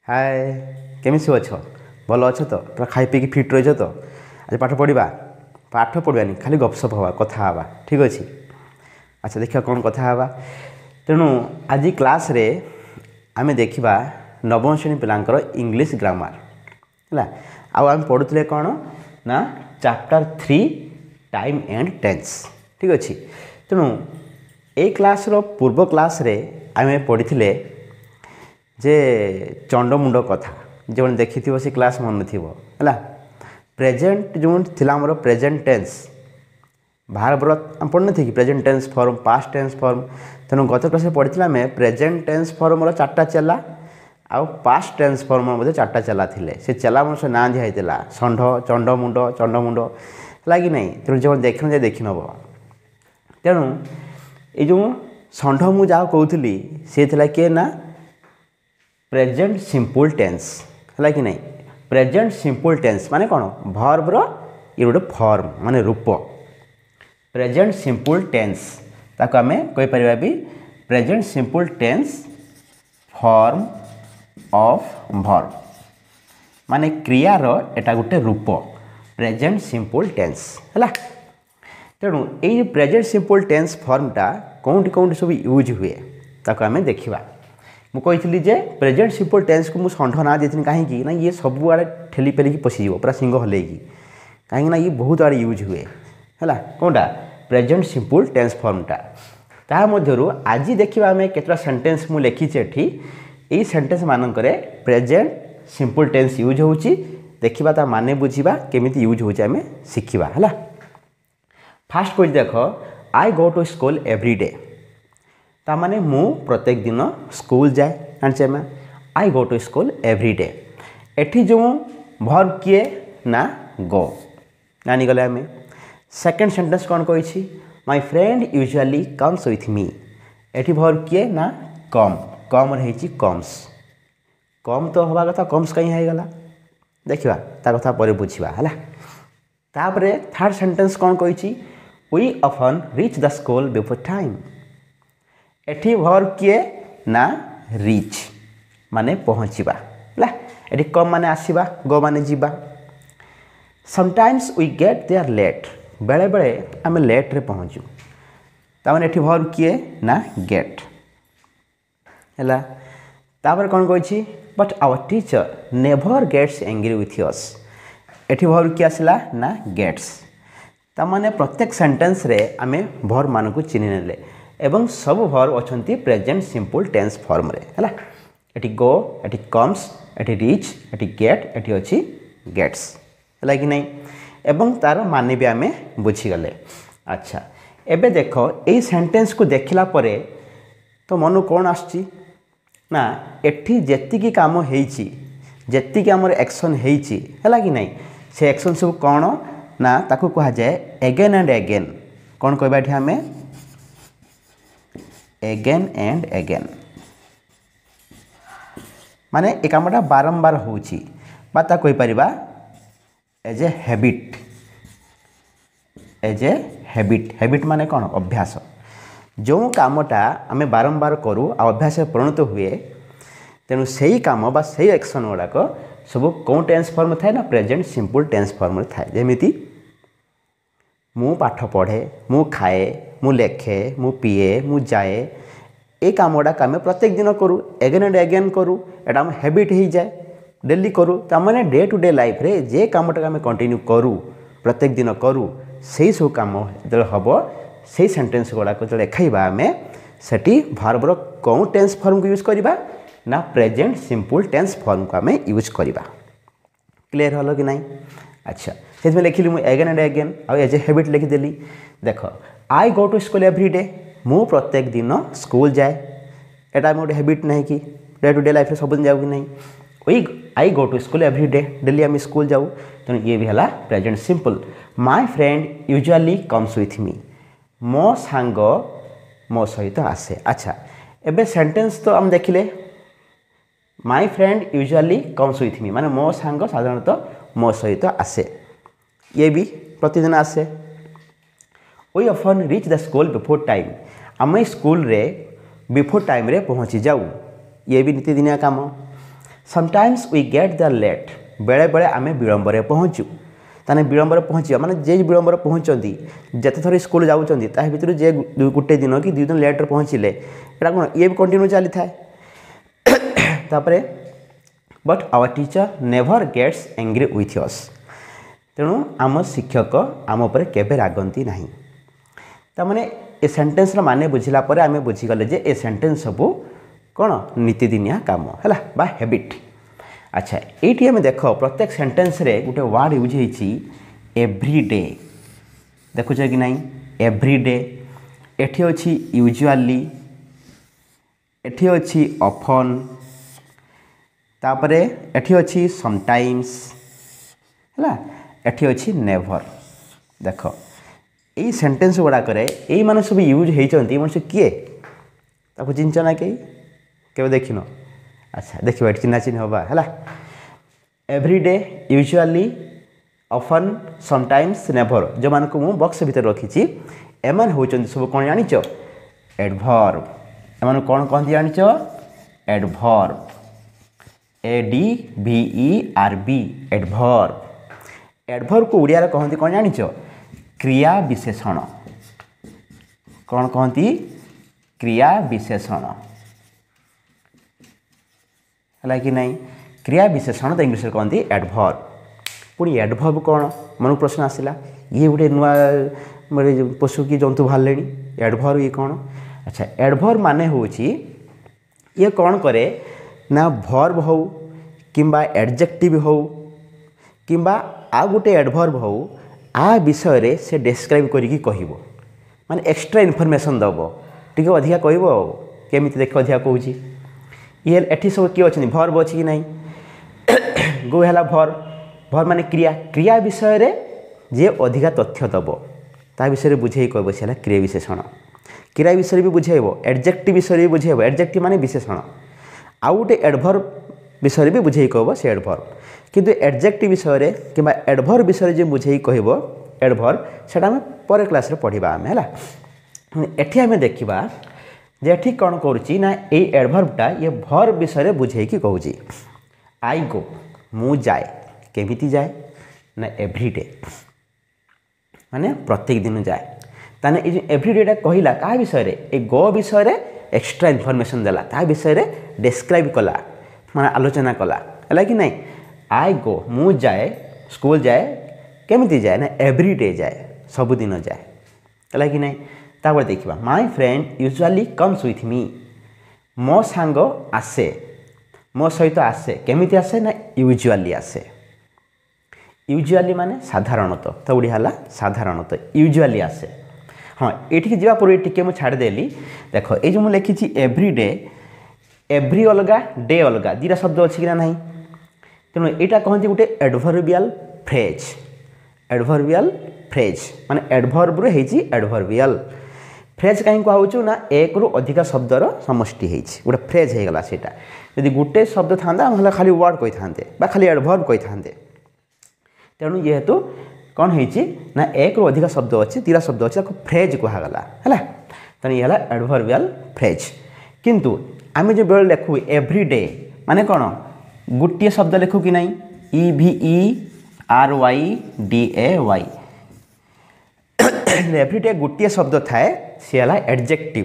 हाय केमिसी अछ भल अछ तो पूरा खाई पी फिट रही तो आज पाठ पढ़ा पाठ पढ़ानी खाली गपसप हवा कथा हवा ठीक अच्छे। अच्छा देखा कौन कथा हवा तेणु आज क्लास रे आमे देखिबा नवम श्रेणी पिलांकर इंग्लिश ग्रामर है आम पढ़ुले कौन ना चैप्टर 3 टाइम एंड टेंस ठीक अच्छे। तेणु ए क्लास रो पूर्व क्लास रे आमे पढ़ी जे चंडमुंड कथा जो देखी से क्लास मन थी है प्रेजेंट जो थिला हमर प्रेजेंट टेंस भारत आम पढ़ने थे कि present tense form past tense form तेणु गत क्लास पढ़ी आम प्रेजेंट टेंस फॉर्म चार्टा चेला आउ पास्ट टेंस फॉर्म चार्टा चेला थे से चेला मन से ना दिखाई षंढ चंडमुंड चंडमुंड है कि नहीं तेणु जो देख देखी नब तेणु ये जो षंढ मु जहाँ कहूली सी किए ना प्रेजेंट सिंपल टेंस है कि नहीं प्रेजेंट सिंपल टेंस माने कौन भर्ब रो ये गोटे फॉर्म माने रूप प्रेजेंट सिंपल टेंस ताको आमे कहि परिबा भी present simple tense form of verb माने क्रिया रो एटा गोटे रूप प्रेजेंट सिंपल टेंस है। तेणु ये प्रेजेंट सिंपल टेंस फॉर्मटा कौन कौन सब यूज हुए ताको आमे देखिबा मुझे जे प्रेजेंट सिंपल टेंस को मुझे षंढ ना देती कहीं ना ये सब आड़े ठेली पेलिकी पशिज पूरा सिंह हल्लेकी कहीं ना ये बहुत आड़े यूज हुए है कौनटा प्रेजेंट सिंपल टेंस फॉर्मटा ता मध्यरु आज देखिबा आमे केतरा सेंटेंस मु लिखिचे एठी एई सेंटेंस मानकरे प्रेजेंट सिंपल टेंस यूज होउची देखिबा ता माने बुझिबा केमिति यूज होउची आमे सिखिबा हला। फास्ट कोइ देखो I go to school every day ता माने मु प्रत्येक दिन स्कूल जाए जानचे मैं I go to school every day एठी जो भर्ब किए ना गो जानी गले आमे। सेकंड सेंटेंस कौन कही my friend usually comes with मी एठी भर्ब किए ना कम कम रही कम्स कम तो हवा कथा कम्स कहीं है गला देखिबा ता कथा पर बुझिबा हला। तापरे थर्ड सेंटेंस कौन कही we often reach the school before time एठी भर्ब किए ना रीच माने पहुँचवा एठी कम माने आसीबा गो माने जीवा। Sometimes we get there late बेले बेले आम लेट रे पहुँचू ताने एठी भर्ब किए ना गेट है। तापर कौन कही but our teacher never gets angry with us एठी भर्ब किए आसला ना गेट्स ताने प्रत्येक सेंटेंस रे आमे भर्ब मान को चिन्ह नेले एवं सब भर्ब अछंती प्रेजेंट सिंपल टेंस फॉर्म रे हैला एठी गो एठी कम्स एठी रीच एठी गेट एठी अछि गेट्स हैला कि नहीं एवं तार माने भी आमे बुझी गले। अच्छा एबे देखो ए सेंटेंस को देखिला परे तो मन कोन आछी ना एठी जेति की काम हेइची जेति की हमर एक्शन हेइची हैला कि नहीं से एक्शन सब कोन ना ताको कहा जाए अगेन एंड अगेन कोन कहबा एठी आमे एगेन एंड एगेन माने ए कामटा बारंबार होउची बाता कोइ परिबा एज ए हैबिट हैबिट माने कौन अभ्यास जो कामटा आमे बारंबार करू आ अभ्यास परिणत हुए तेणु सही काम बा सही एक्शन गुड़ाक सब कौन टेंस फॉर्म थाए ना प्रेजेंट सिंपल टेंस फॉर्म थाए जेमिति मु पाठ पढ़े मु खाए मु लेखे मु पीए मु जाए ये काम गुड़ाक आम प्रत्येक दिन करूँ एगेन एंड एगेन करूँ एटा आम हैबिट हो जाए डेली करूँ ताने डे टू डे लाइफ रे जे कामटा आम कंटिन्यू करूँ प्रत्येक दिन करूँ से सब कम जो हम से सेंटेंस गुड़ाक जो लिखाइबा आम से भर्बर कौन टेंस फॉर्म को यूज करवा ना प्रेजेंट सिंपल टेंस फॉर्म को आम यूज करवा क्लियर हल कि नहीं। अच्छा से लिखिली मुझे again and again ah as a habit लिखिदेली देख I go to school every day मु प्रत्येक दिन स्कूल जाए एटा गोटे हैबिट नहीं कि डे टू डे लाइफ सब दिन जाऊ कि नहीं we I go to school every day daily आम स्कूल जाऊ तेणु ये भी है present simple. My friend usually comes with me मो सांग मो सहित आसे। अच्छा एबे सेंटेंस तो आम देखिले my friend usually comes with मी माने मो सांग साधारणतः मो सहित आसे ये भी प्रतिदिन आसे। We often reach the school before time आम स्कूल रे बिफोर टाइम रे पहुँची जाऊ ये भी नीतिदिनिया काम। Sometimes we get the late बेले बेले आम विलंबर पहुँचू ताने विलंबर पहुँचा माने जे विलंबर पहुँचती जिते थर स्कूल जाऊँच भितर जे गोटे दिन कि 2 दिन लेट्रे पहुँचले यहाँ कौन ये भी कंटिन्यू चली थाए but our teacher never gets angry with us तेणु आम शिक्षक आम उपर केबे रागंती नहीं ताने ए सेंटेंस माने बुझिला परे आमे बुझीगले जे ए सेंटेंस सब कौन नीतिदिनिया काम है बा हैबिट। अच्छा ये आम देख प्रत्येक सेंटेंस रे गोटे वर्ड यूज होती एव्रीडे देखुच कि नहीं एव्रीडे एठी अछि यूजुअली एठी अछि ऑफन तापरे एठी अछि समटाइम्स है एठी अछि नेवर देख यही सेंटेंस गुड़ाक यही मैंने सब यूज होती मनुष्य किए ताको चिंच ना कहीं केवे देखिन अच्छा देखिए ये चिन्हा चिन्ह हवा है एव्रीडे यूजुअली ऑफन समटाइम्स नेवर जो मान को मु बॉक्स भीतर रखी एमान होचंदी सब कौन जानिच एडवर्ब एमान कौन कहती जानिच एडवर्ब ADVERB एडवर्ब एडवर्ब को उड़िया कहती कौन जानिच क्रिया विशेषण कौन कहती क्रिया विशेषण है कि नहीं क्रिया विशेषण तो इंग्लिश कहती एडवर्ब पुणी एडवर्ब कौन मन प्रश्न आसला ये गोटे नुआ पशु कि जंतु बाहर एडवर्ब ये कौन अच्छा एडवर्ब माने होची ये कौन करे ना वर्ब हो किंबा एडजेक्टिव हो किंबा आ गोटे एडवर्ब हो आ विषय रे से डिस्क्राइब करिकी कहबो माने एक्स्ट्रा इनफॉरमेशन दबो टिके अधिका कहबो केमिति देख अधिका कहूची ये एठी सब किए अच्छे वर्ब अच्छी कि नहीं गो है वर्ब माने क्रिया क्रिया विषय रे जे अधिका तथ्य दब ता विषय बुझे कहब से क्रिया विशेषण क्रिया विषय भी बुझेब एडजेक्टिव विषय भी बुझेब एडजेक्टिव माने विशेषण आउ गोटे एडवर्ब विषय भी बुझे कहब से एडवर्ब किंतु एडजेक्टिव विषय रे किंबा एडवर्ब विषय जो बुझे कहब एडवर्ब सेटा आम पर क्लास रे पढ़िबा आम है एठी आम देखिबा जे ठीक कौन करुच्ची ना ये एडवर्बटा ये वर्ब विषय में बुझे कि कहूँ आई गो मु जाए केमिति जाए ना एव्रीडे माने प्रत्येक दिन जाए ताने ये एव्रीडेटा कहला क्या विषय रे ए गो विषय रे एक्स्ट्रा इनफॉरमेशन देला ता विषय रे डिस्क्राइब कला माने आलोचना कला है कि नहीं आई गो मु जाए स्कूल जाए केमिति जाए ना एव्रीडे जाए सबुदिन जाए है कि नहीं तापर देखा my friend usually comes with me मो सांग आसे मो सहित आसे केमिति आसे ना यूजुअली आसे यूजुअली माने साधारणतः तो उड़िया है साधारणतः यूजुअली आसे हाँ ये जावा पूर्व टिके मुझे छाड़देली देख ये जो मुझे लिखी एव्रीडे एव्री अलगा डे अलगा दीटा शब्द अच्छी कि ना तेणु यहाँ कहते गोटे एडवर्बियल फ्रेज माने एडवर्ब एडवर्बियल फ्रेज कहीं कहूँ ना एक रु अधिका शब्दर समष्टि गोटे फ्रेज हो गला सेटा यदि गोटे शब्द था खाली वर्ड कही था खाली एडवर्ब कही था तेणु जेहेतु कौन होती ना एक रु अधिका शब्द अच्छी 3 शब्द अच्छी फ्रेज कहगला है तेणु ये एडवर्बियल फ्रेज किंतु आम जो बेल लिखु एव्रीडे माने कौन गोटे शब्द लिखु कि नहीं EVERYDAY एव्रीडे गोटे शब्द थाए सी है एडजेक्टिव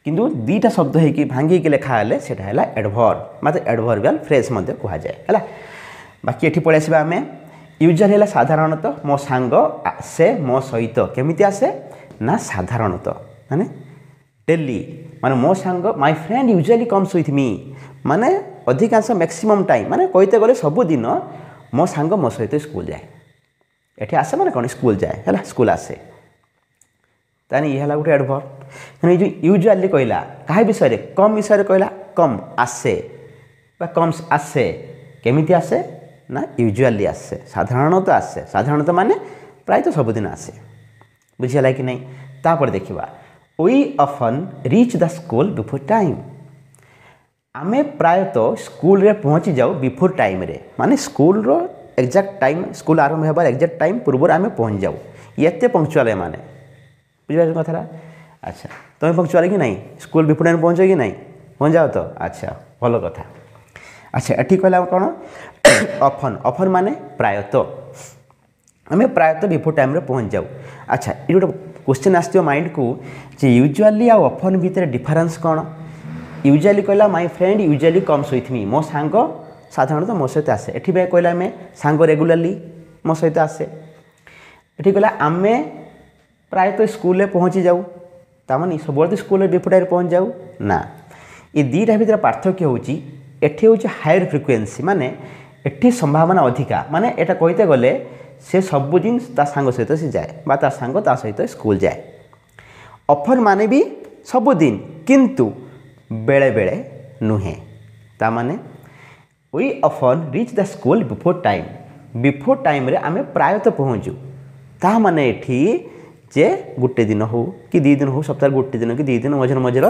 किंतु 2टा शब्द होगी भांगी लेखा से एडवर्ब मतलब एडवर्बियल फ्रेज कह जाए है बाकी ये पढ़े आसवा आम यूजुअली है साधारणतः मो सांग आसे मो सहित केमिति आसे ना साधारणतः माने डेली माने मो सांग my friend usually comes with मी माने अधिकांश मैक्सिमम टाइम माने कहते गले सबुदिन मो सांग मो सहित स्कूल जाए ये आसे माने कौन स्कूल जाए है स्कूल आसे तानी ये गोटे एडवर्ब ये यूजुअली कहला क्या विषय रे कम विषय कहला कम आसे कम्स आसे केमिति आसे ना यूजुअली आसे साधारणतः आसे साधारणतः माने प्राय तो सबुदिन आसे बुझीगला कि नहीं तापर देखिबा we often reach the school before time आमे प्रायतः स्कूल रे पहुँची जाऊ बिफोर टाइम रे माने स्कूल रो एक्जाक्ट टाइम स्कूल आरंभ होबार एक्जाक्ट टाइम पूर्व आमे पहुँच जाऊ ये पंक्चुअल माने बुझे कथा अच्छा तुम पंक्चुअल कि नहीं स्कूल बिफोर टाइम पहुँच कि नहीं पहुँच जाओ तो अच्छा भल कथा अच्छा एठी कहला कौन ऑफन ऑफन माने प्रायतः आम प्रायतः बिफोर टाइम रे पहुँच जाऊ। अच्छा ये गोटे क्वेश्चन आसो माइंड को जे यूजुअली आ ऑफन भितर डिफरेंस कौन। यूजुअली कहला my friend usually comes with me मो सांग साधारणतः मो सहित आसे। एठी बे कहला आम सांग रेगुलाली मो सहित आसे। एठी कहला आम प्रायतः स्कूल पहुँची जाऊ तामाने सब स्कूल बिफोर टाइम पहुँच जाऊ ना। ये दुईटा भितर पार्थक्य होची एठी होची हायर फ्रिक्वेन्सी माने एठी संभावना अधिका माने एटा कहते गले से सबुदिन ता सांग सहित से जाए बा ता सांग ता सहित स्कूल जाए। ऑफन माने भी सबुदिन किंतु बेले बेले नुहे ता माने we often reach the school before time रे आमे प्रायतः पहुँचू ता माने एठी जे गोटे दिन हो कि 2 दिन हो सप्ताह गोटे दिन कि 2 दिन मझे मझे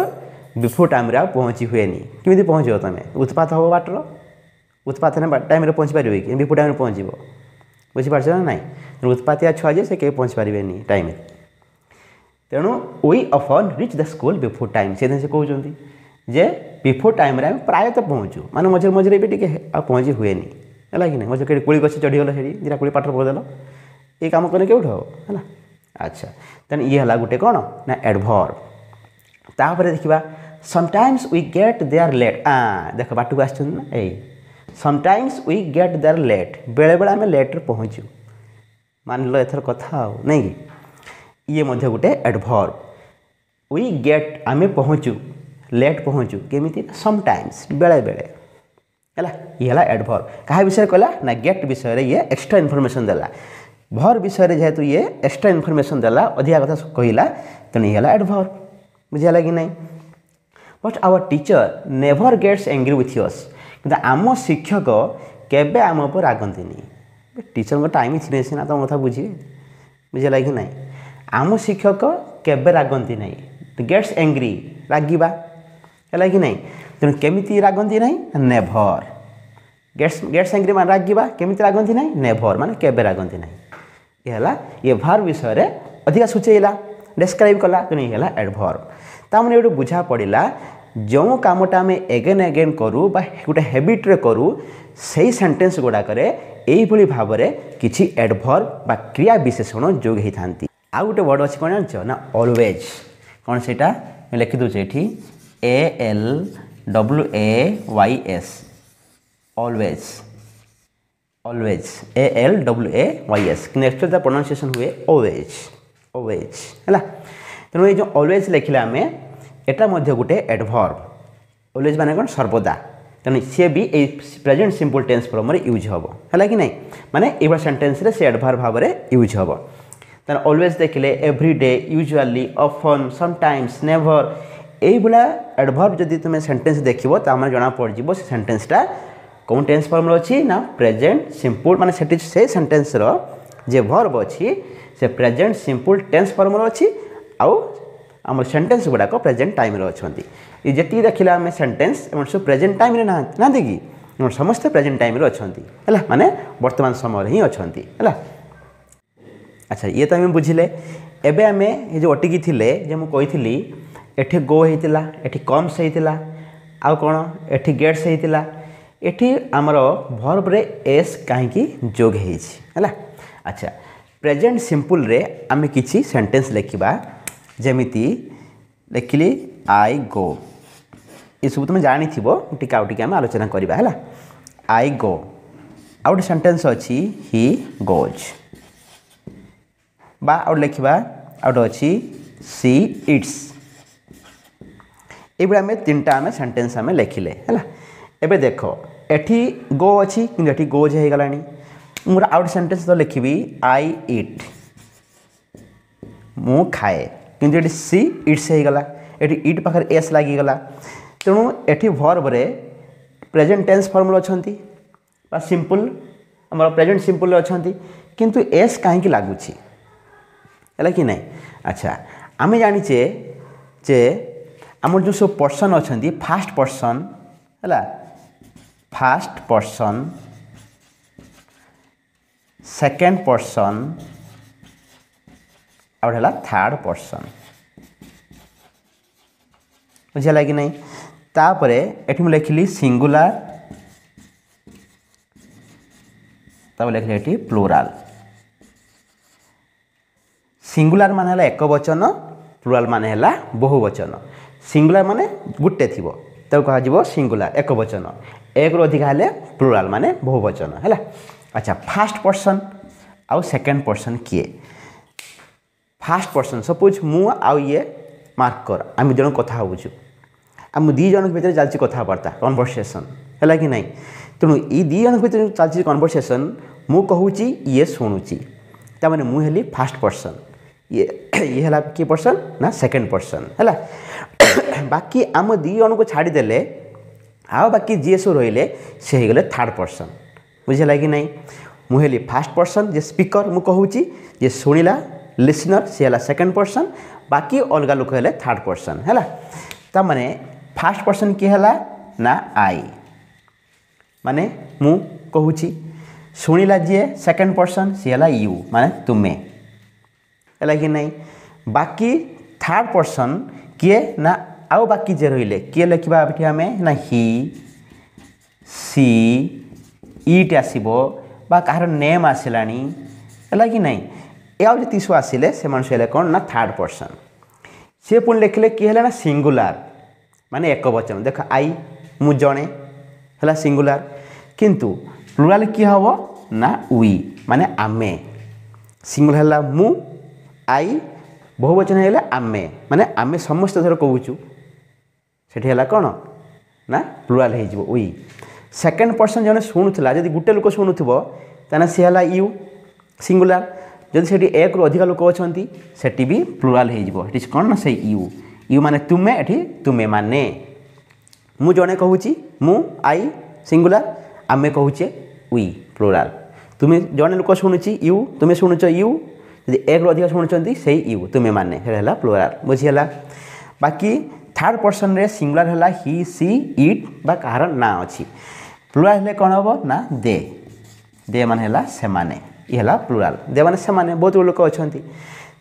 बिफोर टाइम रे पहुँची हुए किमी पहुँच तुम उत्पात हम बाटर उत्पात ने टाइम रे पहुँच पारे कि बिफोर टाइम पहुँच बुझीपार ना ना उत्पातिया छुआ जे से कहीं पहुँच पारे टाइम तेणु we often reach the school before time से कहते जे बिफोर टाइम रे प्रायतः पहुँचू माने मझे मझे भी टे पहुँची हुए है कि नहीं मझे कहीं कोड़ी गछ चढ़ीगल से दिटा कोड़ी पाठ पढ़देल ये कम कले केउठ है। अच्छा तेन ये है गोटे कौन ना एडभर्ब। तापर देखा sometimes we get there late देख बाटू आस sometimes we get there late बेले बेले आम लेट्रे पहुँचू मान लो एथर कथा नहीं कि ये मध्य गोटे एडभर्ब। वी गेट आम पहुँचू लेट पहुँचू केमी समटाइम्स बेले बेले है ये है एडभर्ब। क्या विषय कहला ना गेट विषय ये एक्स्ट्रा इनफॉरमेशन देला भर विषय जेहेतु ये एक्स्ट्रा इनफॉरमेशन देला अधिका कथा कहला तेणु ये है एडभर्ब बुझाला कि नहीं। But our teacher never gets angry with us कि आम शिक्षक केबे आम उपर रागंती नहीं टीचर को टाइम थी सीना तुम कथा बुझे बुझाला कि नहीं आम शिक्षक केबे रागंती नहीं गेट्स एंग्री रागिबा है कि नहीं तेणु केमी रागंती नहीं नेभर गेट्स एंग्री मान रागिबा केमी रागंती नहीं नेभर मान केबे रागंती नहीं ये भार विषय अधिका सूचेला डिस्क्राइब कला तेणु ये है एडभर्ब। तामने गोटे बुझा पड़ा जो कामटा आम एगेन एगेन करूँ गोटे हैबिट्रे करूँ से सेंटेंस गुड़ाक यही भाव में किसी एडभर्ब बा क्रिया विशेषण जोग होता है। आउ गोटे वर्ड अच्छी कौन जान ना ऑलवेज कौन से लिखि दूचे ये ALWAYS ऑलवेज ऑलवेज ALWAYS कि एक्चुअली प्रोनाउंसिएशन हुए ऑलवेज ऑलवेज है तेणु ये जो ऑलवेज लिखिले आम एटा मध्य गोटे एडभर्ब ऑलवेज माने कौन सर्वदा तेणु सी भी प्रेजेंट सिंपल टेंस फॉर्म रे यूज हम है कि नहीं माने ये सेंटेंस रे से एडभर्ब भाव में यूज हम तेणु ऑलवेज देखिले everyday usually often sometimes never यही भाया एडभर्ब जदि तुम सेंटेंस देखो तो जना पड़ जा से सेंटेंसटा कौन टेंस फॉर्म अच्छी ना प्रेजेंट सिंपल माने से सेंटेंस रो जे वर्ब अच्छी से प्रेजेंट सिंपल टेंस फॉर्म अच्छी आउ आम सेंटेंस गुड़ाक प्रेजेंट टाइम अच्छा ये जी देखिला आम सेंटेंस सब प्रेजेंट टाइम ना कि समस्ते प्रेजेंट टाइम अच्छा है माने वर्तमान समय ही अच्छा है। अच्छा ये तो आम बुझिले एबे आम ये जो अटिकी थिले जे मु कही एठी गो होता एठी कम्स होता आउ कौन एठी गेट्स होता एठी आमर भर्ब रे एस कहीं जोग है। अच्छा प्रेजेंट सिंपल रे आम किसी सेंटेंस लिखा जमीती लिखिली आई गो ये सब तुम जानी टी आम आलोचना करवा है आई गो आउ गोटे सेंटेंस अच्छी ही गोज बा आउ लिखा आउ गोटे अच्छी सी इट्स ये आम 3टा आम सेंटेंस आम लिखिले है। एबे देख एठी गो अच्छी कि एठी गोज हो गला मोर आउट सेंटेंस तो लिखी आई इट मु खाए कि सी इट्स हो गला ये इट पाखे एस लगिगला तेणु एठी वर्ब रे प्रेजेंट टेंस फॉर्म अच्छा सिंपल आम प्रेजेंट सिंपल अच्छा किंतु एस कहीं लगुच है कि नहीं। अच्छा आम जाचे जे आम जो सब पर्सन अच्छा फास्ट पर्सन है fast person second person out third person बुझा कि नहीं तापर एठी मु लिखिली सिंगुलर तब लिखले ये प्लुराल सिंगुलार माने हला एक वचन प्लुराल माने हला बहुवचन सिंगुलार माने गुट्टे थिबो तब कहा जीवो सिंगुलार एक वचन एक रु अधिक हेले प्लुराल माने बहुवचन हैला अच्छा फर्स्ट पर्सन आउ सेकंड पर्सन किए फर्स्ट पर्सन सपोज मु आउ ये मार्कर आम जन कथा होबुछु आम दी जन भीतर चलछि कथाबार्ता कन्वर्सेशन हैला कि नहीं तेणु ये दी जन भीतर चलछि कन्वर्सेशन मु कहूची ये शुणुची ता माने मु हेली फर्स्ट पर्सन ये है कि पर्सन ना सेकेंड पर्सन है बाकी आम दी जन को छाड़ी देले आ बाकी जी सब रहिले से हो गले थर्ड पर्सन बुझेगा कि नहीं मुझे फर्स्ट पर्सन जे स्पीकर मु कहूची जे शुणिला लिसनर सी है सेकेंड पर्सन बाकी अलग लोक हेले थर्ड पर्सन है ता माने फर्स्ट पर्सन किए है ना आई माने मु कहूची शुणिला जी सेकेंड पर्सन सी है यू माने तुम्हें है कि नहीं बाकी थर्ड पर्सन किए ना आउ बाकी जे रहिले किए लिखा आम ना ही सी इट आसब बा कहार नेम आसलानी है कि नहीं ये तीसु आसिले से मनुष्य कौन ना थर्ड पर्सन सी पुणी लिखले किए है ना सिंगुलार माने एक वचन देख आई मु जणे है सिंगुलार किंतु प्लुराल किए हम ना वी माने आमे सिंगुलार है मु आई बहुवचन है आमे माने आमे समस्त धर कहूचु सेठी है कौन ना प्लुराल हो वी सेकेंड पर्सन जने शुणुला जब गोटे लोक शुणुव ताने सी है यू सिंगुलार जदि सेठी एक रु अधिक लोक अच्छा सेठी भी प्लुराल हो कौन ना से यू यू माने तुमे एठी तुमे माने मु जने कहूची मु आई सिंगुलार आमे कहूचे वी प्लुराल तुम्हें जने लोक शुणुची यू तुम्हें शुणुच यू यदि एक रु अधिक शुणुंट से यू तुम्हें माने है प्लुराल बुझीगला बाकी थर्ड पर्सन रे सिंगुलार है ही सी इट बा कहार ना अच्छी प्लुराल है कौन हम ना दे मान है से माने ये है प्लुराल दे माने से माने बहुत लोक अच्छा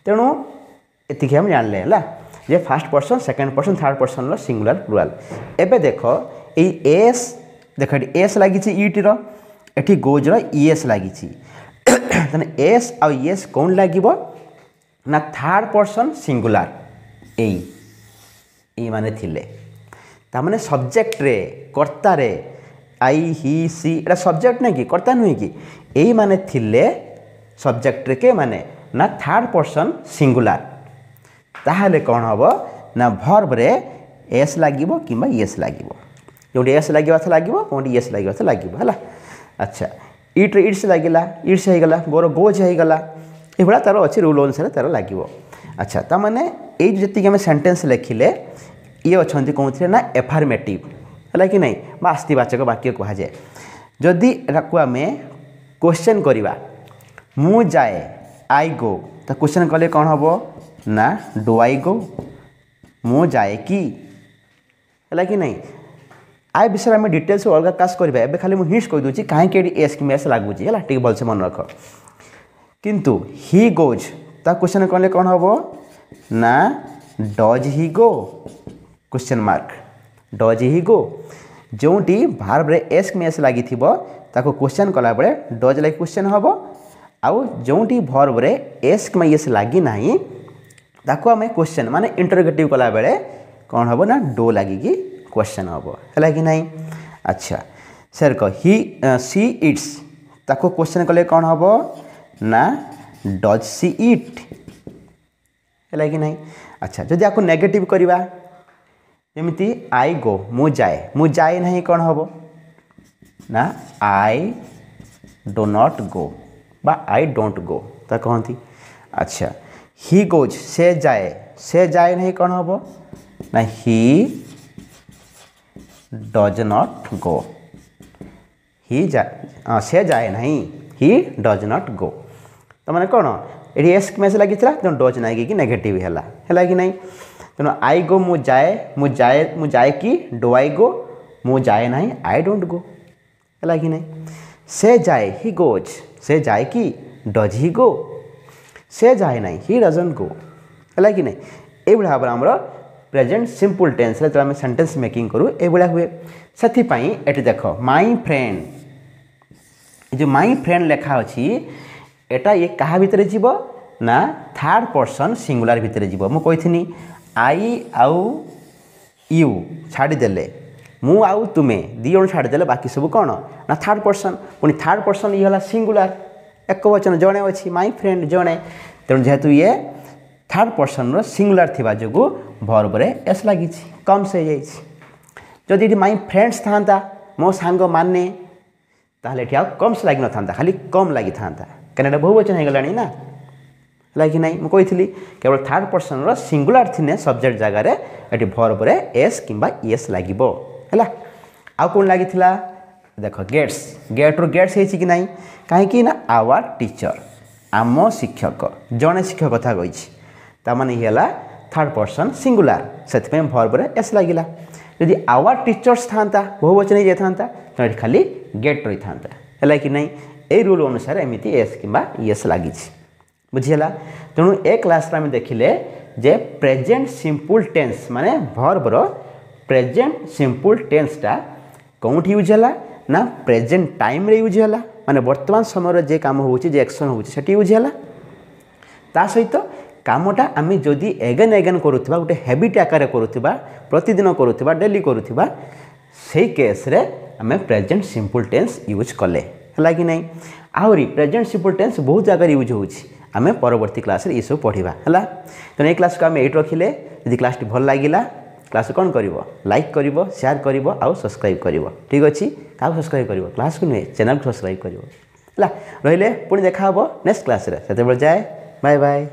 तेणु एति हम जानले है जे first person second person third person singular plural एबे देख ये एस देख एस लगी इट री गोज रीएस लगी एस आ एस कौन लगे ना थर्ड पर्सन सिंगुलार यही माने थिले तामाने सब्जेक्ट रे कर्ता रे आई ही सी एटा सब्जेक्ट नहीं कि कर्ता नुहे कि यही माने थिले सब्जेक्ट रे के माने ना थर्ड पर्सन सिंगुलार ताहले कौन हम ना भर्ब रे एस लागिबो किंबा एस लागिबो जोटी एस लगे लगे कौटी एस लगे लगे है अच्छा इट रे इट्स लगिला इट्स हो गला गोर गोज हो गला ये तार अच्छे रूल अनुसार तार लगे अच्छा ता माने ये जी आम सेंटेंस लिखिले ये अच्छा कौन ना एफर्मेटिव है कि नहीं बा आस्तिवाचक वाक्य कहुए जदि आम क्वेश्चन करवा मु जाए आई गो तो क्वेश्चन कले कौन हम ना डू आई गो मु जाए कि है कि नहीं आई विषय में डिटेल्स अलग क्लास करवा एबे खाली मुझे हिंट्स कहीदे कहीं एस कि एस लगुच है ठीक भलसे मन रख किंतु ही गोज ता क्वेश्चन कले कौन हम ना does he go question mark does he go जोटी भार्ब रे एस में एस लगी ताको क्वेश्चन कला बेले डज लगे क्वेश्चन हम आउ जोटी भर्ब रे एस में एस लगी ना ताको आम क्वेश्चन माने इंटरोगेटिव कला बेले कौन हम ना डो लगी क्वेश्चन हम है कि नहीं अच्छा सर कह ही सी इट्स ताको क्वेश्चन कले कौन हम ना डज सी इट है कि नहीं अच्छा जदि आपको नेगेटिव करवा जमी आई गो मु जाए नहीं कौन हम ना आई डो नॉट गो बा आई डोंट गो ता कहती अच्छा ही गोज से जाए नहीं कौन हम ना ही डज नॉट गो ही से जाए नहीं ही डज नॉट गो तो मैंने कौन ये एस में से लगी तेणु डज ना कि नेगेटिव है कि नहीं तेणु आई गो मु जाए कि डो आई गो मु जाए ना आई डोंट गो है कि नहीं से जाए ही गोज से जाए कि डज ही गो से जाए ना ही डजंट गो है कि नहीं ये भाव में आमर प्रेजेंट सिंपल टेंस जो आम सेंटेंस मेकिंग करूँ ये हुए से देख माई फ्रेंड जो माई फ्रेंड लेखा अच्छी एटा ये क्या भितर जीव ना थर्ड पर्सन सिंगुलर भितर जीव मु कही आई आउ यू छाड़देले मु आउ तुमे दी जन छाड़देले बाकी सब कौन ना थर्ड पर्सन पुणी थर्ड पर्सन ये है सिंगुलर एक वचन जड़े अच्छी माई फ्रेंड जड़े तेणु जेहेतु ये थर्ड पर्सन सिंगुलर थिबा जोगु वर्ब रे एस लगी कम से जदि माई फ्रेंड्स था मो सांग माने ताहले एठी कम से लगी न खाली कम लगी था कहीं बहुवचन हो गलानी ना लगी ना मुझे कही केवल थर्ड पर्सन सिंगुलर थिने सब्जेक्ट जगार ये वर्ब रे एस किंबा एस लगे है आउ कौन लगी देख गेट्स गेट रू गेट्स है कि ना कहीं ना आवर टीचर आम शिक्षक जड़े शिक्षक कथा कही ताने ये थर्ड पर्सन सिंगुलर से वर्ब रे एस लगिला यदि आवर टीचर्स था बहुवचन हो जाता तो खाली गेट रही था है कि नहीं ये रूल अनुसार एमती एस किंबा एस लगी बुझीगला तेणु ए क्लास आम देखिले जे प्रेजेंट सिंपल टेंस माने वर्ब रो प्रेजेंट सिंपल टेंसटा कौट यूज है ना प्रेजेंट टाइम रे यूज है माने वर्तमान समय जे काम होची जे एक्शन होची सेठी यूज है ता सहित कामटा आम जदि एगेन एगेन करुवा गोटे हैबिट आकार करुवा प्रतिदिन करुवा डेली करुवा से केस रे आम प्रेजेंट सिंपल टेंस यूज कले है कि नहीं आहरी प्रेजेंट सिंपल टेंस बहुत जगह यूज होची आम परवर्ती क्लास ये सब पढ़ा है तेणु ये क्लास को आम ये रखिले यदि क्लास भल लगिला क्लास कौन कर लाइक कर शेयर कर आउ सब्सक्राइब कर ठीक अच्छे क्या सब्सक्राइब कर क्लास को नुहे चैनल को सब्सक्राइब कर रही पुणी देखा नेक्स्ट क्लास से जाए बाय बाय।